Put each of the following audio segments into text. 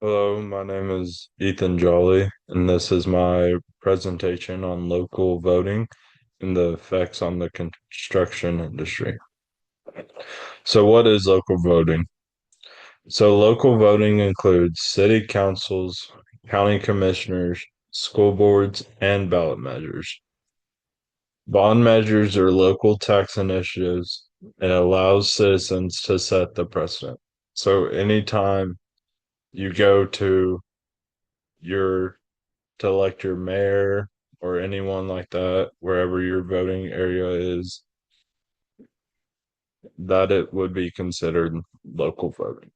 Hello, my name is Ethan Jolly, and this is my presentation on local voting and the effects on the construction industry. So, what is local voting? So, local voting includes city councils, county commissioners, school boards, and ballot measures. Bond measures are local tax initiatives and allows citizens to set the precedent. So, anytime you go your to elect your mayor or anyone like that, wherever your voting area is, that it would be considered local voting.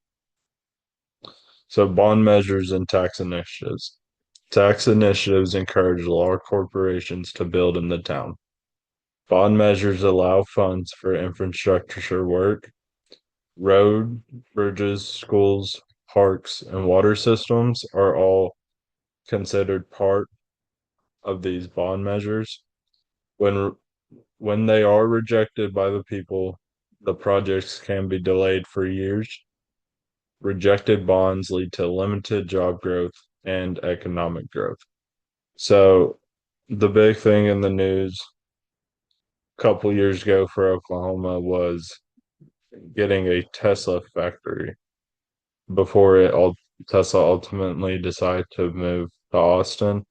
So, bond measures and tax initiatives. Tax initiatives encourage large corporations to build in the town. Bond measures allow funds for infrastructure work. Road, bridges, schools, parks, and water systems are all considered part of these bond measures. When When they are rejected by the people, the projects can be delayed for years. Rejected bonds lead to limited job growth and economic growth. So, the big thing in the news a couple years ago for Oklahoma was getting a Tesla factory before Tesla ultimately decided to move to Austin,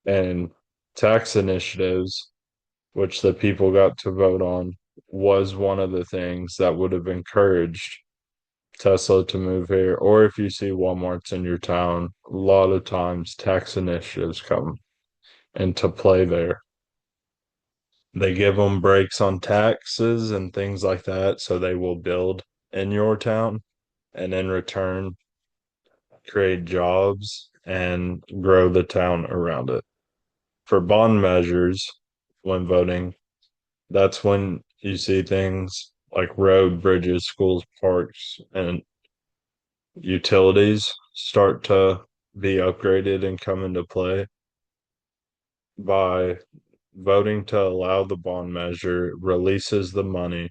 and tax initiatives which the people got to vote on, was one of the things that would have encouraged Tesla to move here. Or if you see Walmarts in your town, a lot of times tax initiatives come into play there. They give them breaks on taxes and things like that, so they will build in your town and in return create jobs and grow the town around it. For bond measures, when voting, that's when you see things like road, bridges, schools, parks, and utilities start to be upgraded and come into play. By voting to allow the bond measure releases the money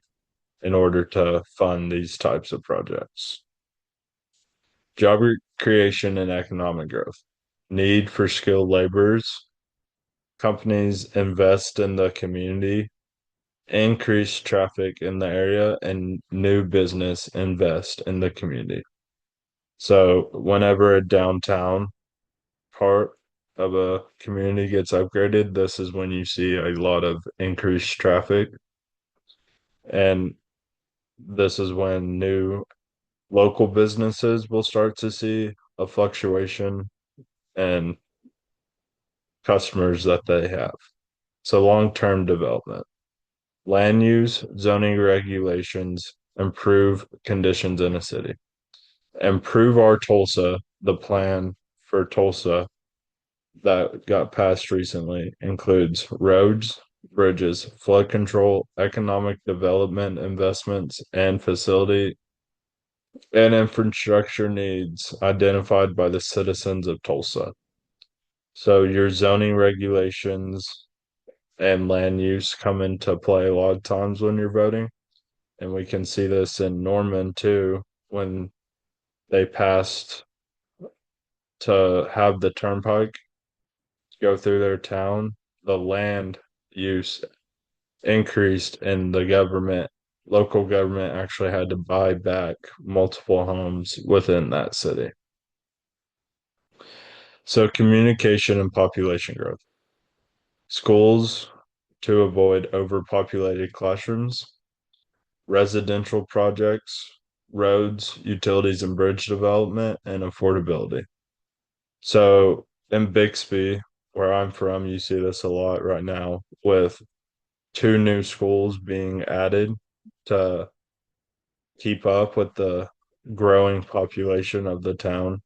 in order to fund these types of projects. Job creation and economic growth. Need for skilled laborers. Companies invest in the community, increase traffic in the area, and new business invest in the community. So whenever a downtown part of a community gets upgraded, this is when you see a lot of increased traffic. And this is when new local businesses will start to see a fluctuation in customers that they have. So long-term development, land use, zoning regulations, improve conditions in a city. Improve Our Tulsa, the plan for Tulsa that got passed recently includes roads, bridges, flood control, economic development investments, and facility and infrastructure needs identified by the citizens of Tulsa. So your zoning regulations and land use come into play a lot of times when you're voting. And we can see this in Norman too, when they passed to have the turnpike go through their town, the land use increased and the local government actually had to buy back multiple homes within that city. So communication and population growth. Schools to avoid overpopulated classrooms, residential projects, roads, utilities and bridge development, and affordability. So in Bixby, where I'm from, you see this a lot right now with two new schools being added to keep up with the growing population of the town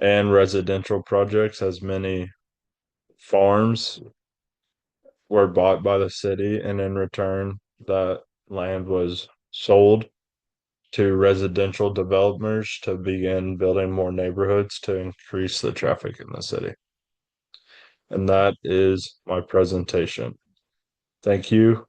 and residential projects, as many farms were bought by the city, and in return, that land was sold to residential developers to begin building more neighborhoods to increase the traffic in the city. And that is my presentation. Thank you.